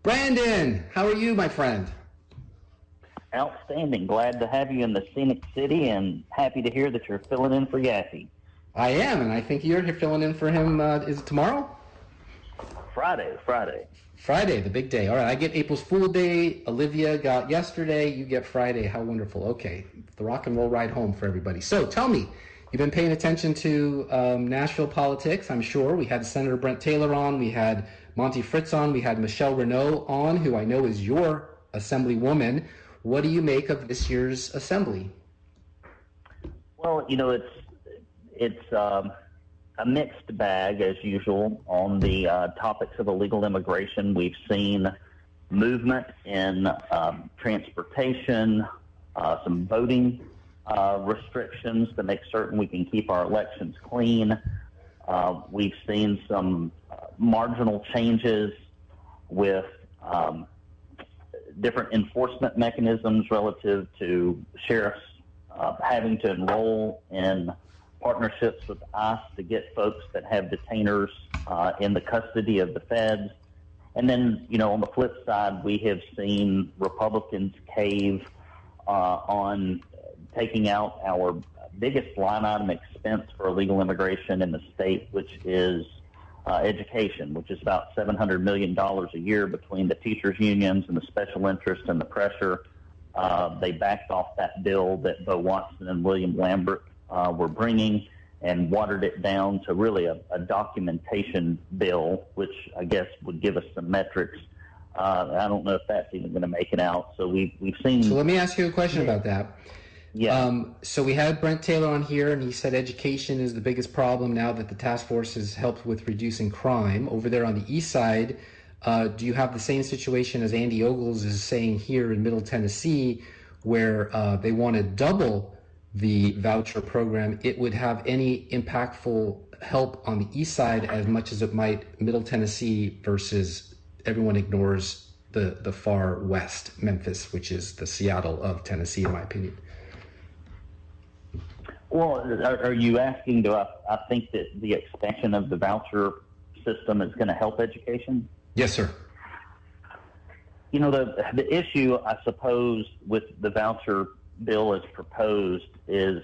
Brandon, how are you, my friend? Outstanding. Glad to have you in the scenic city and happy to hear that you're filling in for Yaffee. I am, and I think you're here filling in for him. Is it tomorrow? Friday. Friday, the big day. All right, I get April's Fool Day. Olivia got yesterday. You get Friday. How wonderful. Okay, the rock and roll ride home for everybody. So tell me, you've been paying attention to Nashville politics, I'm sure. We had Senator Brent Taylor on. We had Monty Fritz on. We had Michelle Renaud on, who I know is your assemblywoman. What do you make of this year's assembly? Well, it's a mixed bag, as usual, on the topics of illegal immigration. We've seen movement in transportation, some voting restrictions to make certain we can keep our elections clean. We've seen some marginal changes with different enforcement mechanisms relative to sheriffs having to enroll in partnerships with ICE to get folks that have detainers in the custody of the feds. And then, on the flip side, we have seen Republicans cave on taking out our biggest line item expense for illegal immigration in the state, which is education, which is about $700 million a year between the teachers' unions and the special interest and the pressure. They backed off that bill that Bo Watson and William Lambert were bringing and watered it down to really a documentation bill, which I guess would give us some metrics. I don't know if that's even going to make it out. So we've seen. So let me ask you a question about that. Yeah. So we had Brent Taylor on here, and he said education is the biggest problem now that the task force has helped with reducing crime. Over there on the east side, do you have the same situation as Andy Ogles is saying here in Middle Tennessee, where they want to double the voucher program? It would have any impactful help on the east side as much as it might Middle Tennessee versus everyone ignores the far west, Memphis, which is the Seattle of Tennessee, in my opinion. Well, are you asking, do I think that the expansion of the voucher system is going to help education? Yes, sir. The issue, I suppose, with the voucher bill as proposed is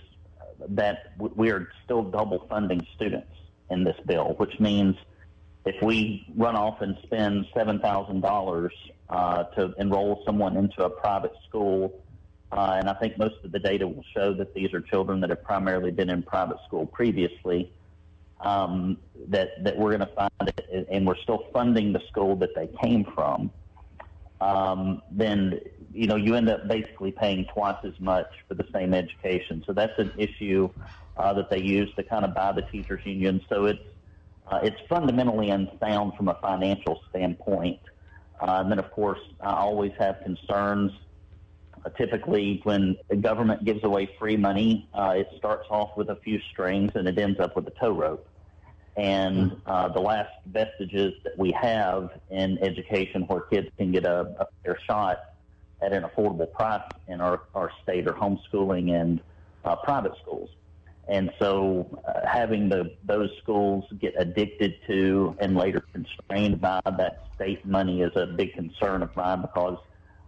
that we are still double funding students in this bill, which means if we run off and spend $7,000 to enroll someone into a private school, and I think most of the data will show that these are children that have primarily been in private school previously, that we're going to find it, and we're still funding the school that they came from, then you end up basically paying twice as much for the same education. So that's an issue that they use to kind of buy the teachers union. So it's fundamentally unsound from a financial standpoint. And then, of course, I always have concerns. Typically, when the government gives away free money, it starts off with a few strings and it ends up with a tow rope. And the last vestiges that we have in education where kids can get a fair shot at an affordable price in our state are homeschooling and private schools. And so having those schools get addicted to and later constrained by that state money is a big concern of mine, because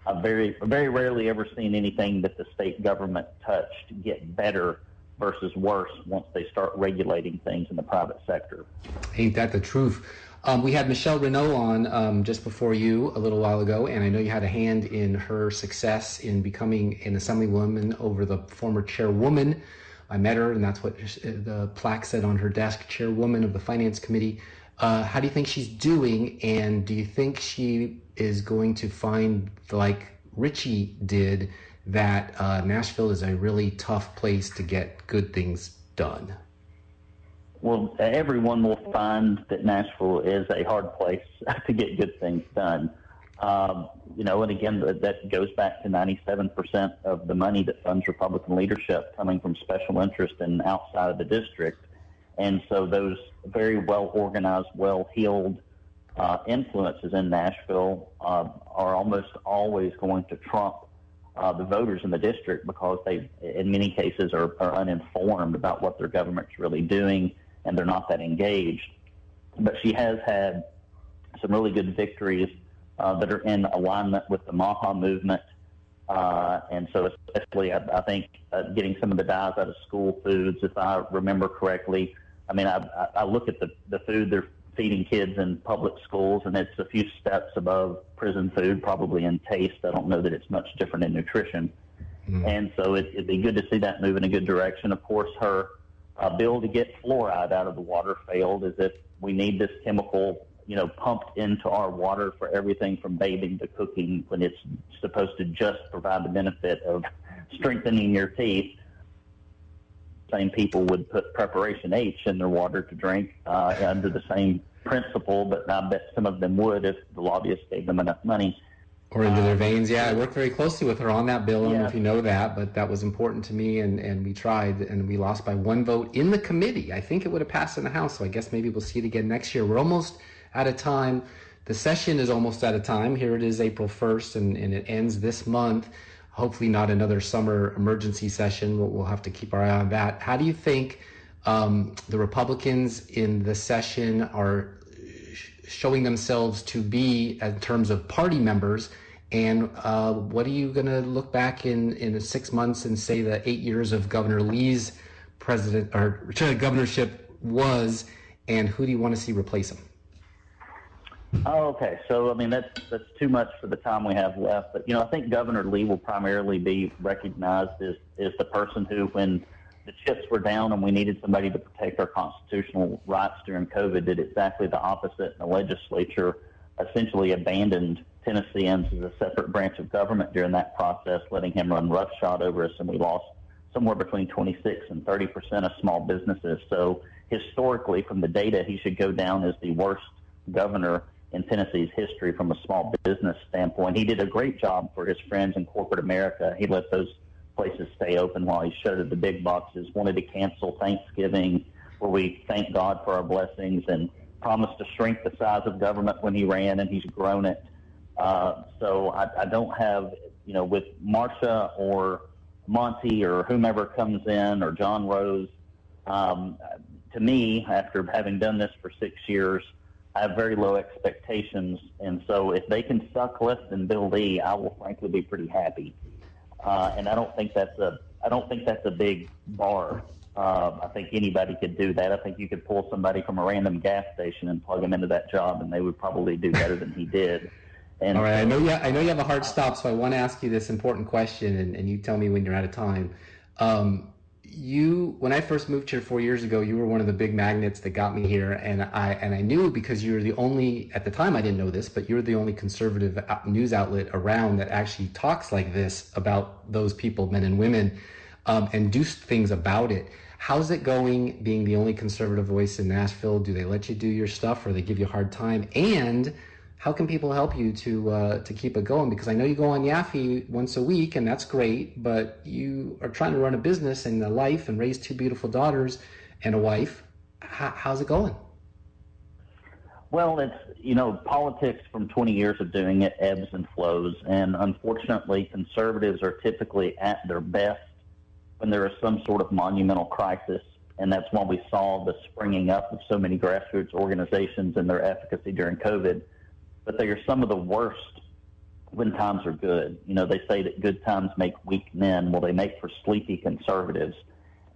I've very, very rarely ever seen anything that the state government touched get better versus worse once they start regulating things in the private sector. Ain't that the truth? We had Michelle Renaud on just before you a little while ago, and I know you had a hand in her success in becoming an assemblywoman over the former chairwoman. I met her, and that's what the plaque said on her desk, chairwoman of the Finance Committee. How do you think she's doing, and do you think she is going to find, like Richie did, that Nashville is a really tough place to get good things done? Well, everyone will find that Nashville is a hard place to get good things done. And again, that goes back to 97% of the money that funds Republican leadership coming from special interest and outside of the district. And so those very well-organized, well-heeled influences in Nashville are almost always going to trump the voters in the district, because they, in many cases, are uninformed about what their government's really doing, and they're not that engaged. But she has had some really good victories that are in alignment with the MAHA movement. And so especially, I think, getting some of the dyes out of school foods, if I remember correctly. I mean, I look at the food they're feeding kids in public schools, and it's a few steps above prison food, probably in taste. I don't know that it's much different in nutrition. And so it'd be good to see that move in a good direction. Of course, her bill to get fluoride out of the water failed, as if we need this chemical, pumped into our water for everything from bathing to cooking, when it's supposed to just provide the benefit of strengthening your teeth. Same people would put preparation H in their water to drink under the same principle, but I bet some of them would if the lobbyists gave them enough money. Or into their veins. Yeah, I worked very closely with her on that bill. I don't know if you know that, but that was important to me, and we tried, and we lost by 1 vote in the committee. I think it would have passed in the House, so I guess maybe we'll see it again next year. We're almost out of time. The session is almost out of time. Here it is, April 1st, and it ends this month. Hopefully not another summer emergency session. We'll have to keep our eye on that. How do you think the Republicans in the session are showing themselves to be in terms of party members, and what are you going to look back in 6 months and say the 8 years of Governor Lee's governorship was, and who do you want to see replace him? Oh, okay. So, I mean, that's too much for the time we have left. But, I think Governor Lee will primarily be recognized as the person who, when the chips were down and we needed somebody to protect our constitutional rights during COVID, did exactly the opposite. And the legislature essentially abandoned Tennesseans as a separate branch of government during that process, letting him run roughshod over us, and we lost somewhere between 26 and 30% of small businesses. So historically, from the data, he should go down as the worst governor in Tennessee's history from a small business standpoint. He did a great job for his friends in corporate America. He let those places stay open while he shuttered the big boxes, wanted to cancel Thanksgiving, where we thank God for our blessings, and promised to shrink the size of government when he ran, and he's grown it. So I don't have, with Marsha or Monty or whomever comes in, or John Rose, to me, after having done this for 6 years, I have very low expectations. And so if they can suck less than Bill Lee, I will frankly be pretty happy. And I don't think that's a big bar. I think anybody could do that. I think you could pull somebody from a random gas station and plug them into that job, and they would probably do better than he did. And all right, I know you have a hard stop, so I want to ask you this important question, and you tell me when you're out of time. When I first moved here 4 years ago, you were one of the big magnets that got me here, and I knew, because you were the only, at the time I didn't know this, but you're the only conservative news outlet around that actually talks like this about those people, men and women, and do things about it. How's it going being the only conservative voice in Nashville? Do they let you do your stuff, or they give you a hard time? And how can people help you to keep it going? Because I know you go on Yaffee once a week, and that's great, but you are trying to run a business and a life and raise 2 beautiful daughters and a wife. How's it going? Well, it's, politics from 20 years of doing it ebbs and flows. And unfortunately, conservatives are typically at their best when there is some sort of monumental crisis. And that's why we saw the springing up of so many grassroots organizations and their efficacy during COVID. But they are some of the worst when times are good. They say that good times make weak men. Well, they make for sleepy conservatives.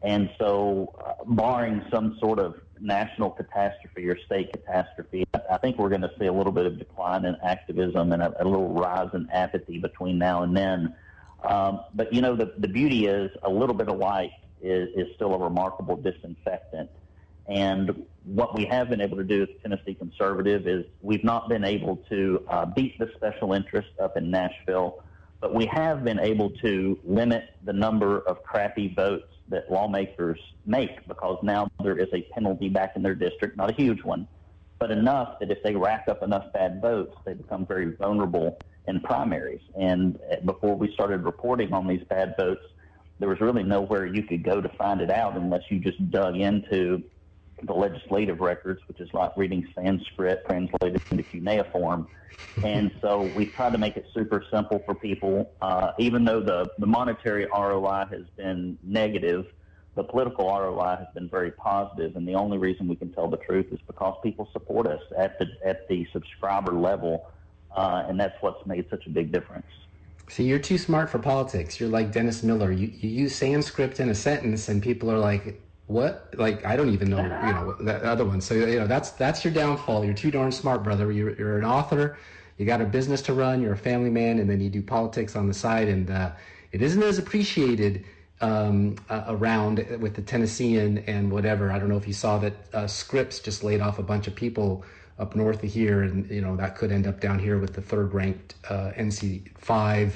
And so barring some sort of national catastrophe or state catastrophe, I think we're going to see a little bit of decline in activism and a little rise in apathy between now and then. But, the beauty is a little bit of light is still a remarkable disinfectant. And what we have been able to do as Tennessee Conservative is we've not been able to beat the special interest up in Nashville, but we have been able to limit the number of crappy votes that lawmakers make, because now there is a penalty back in their district, not a huge one, but enough that if they rack up enough bad votes, they become very vulnerable in primaries. And before we started reporting on these bad votes, there was really nowhere you could go to find it out unless you just dug into the legislative records, which is like reading Sanskrit translated into cuneiform. And so we tried to make it super simple for people. Even though the monetary ROI has been negative, the political ROI has been very positive. And the only reason we can tell the truth is because people support us at the subscriber level. and that's what's made such a big difference. See, you're too smart for politics. You're like Dennis Miller. You use Sanskrit in a sentence, and people are like, "What?" Like, I don't even know, that other one. So, that's your downfall. You're too darn smart, brother. You're an author. You got a business to run. You're a family man, and then you do politics on the side. And it isn't as appreciated around with the Tennessean and whatever. I don't know if you saw that Scripps just laid off a bunch of people up north of here, and that could end up down here with the third-ranked NC5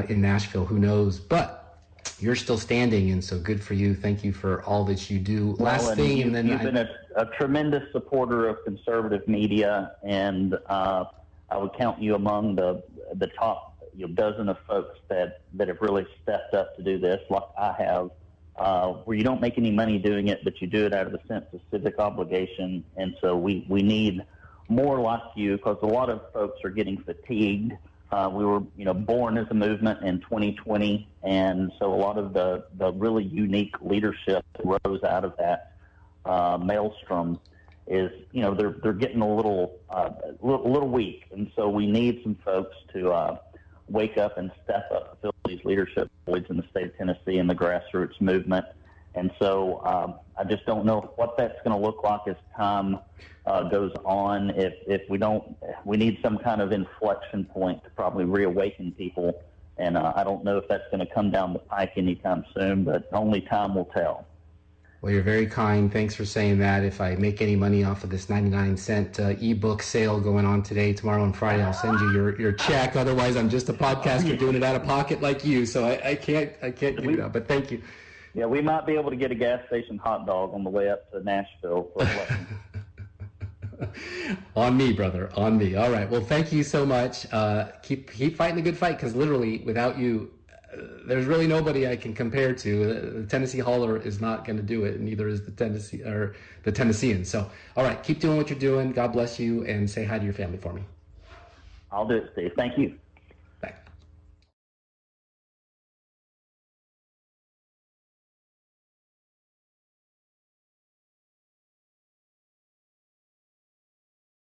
in Nashville. Who knows? But you're still standing, and so good for you. Thank you for all that you do. Last thing, and then you've been a tremendous supporter of conservative media, and I would count you among the top dozen of folks that have really stepped up to do this, like I have. Where you don't make any money doing it, but you do it out of a sense of civic obligation. And so we need more like you, because a lot of folks are getting fatigued. We were, born as a movement in 2020, and so a lot of the really unique leadership that rose out of that maelstrom is, they're getting a little weak, and so we need some folks to wake up and step up to fill these leadership voids in the state of Tennessee and the grassroots movement. And so I just don't know what that's going to look like as time goes on. If we need some kind of inflection point to probably reawaken people. And I don't know if that's going to come down the pike anytime soon, but only time will tell. Well, you're very kind. Thanks for saying that. If I make any money off of this 99-cent ebook sale going on today, tomorrow, and Friday, I'll send you your check. Otherwise, I'm just a podcaster doing it out of pocket like you, so I can't do that. But thank you. Yeah, we might be able to get a gas station hot dog on the way up to Nashville. On me, brother. On me. All right. Well, thank you so much. Keep fighting the good fight, because literally, without you, there's really nobody I can compare to. The Tennessee Holler is not going to do it, and neither is the Tennessean. So, all right, keep doing what you're doing. God bless you, and say hi to your family for me. I'll do it, Steve. Thank you. Bye.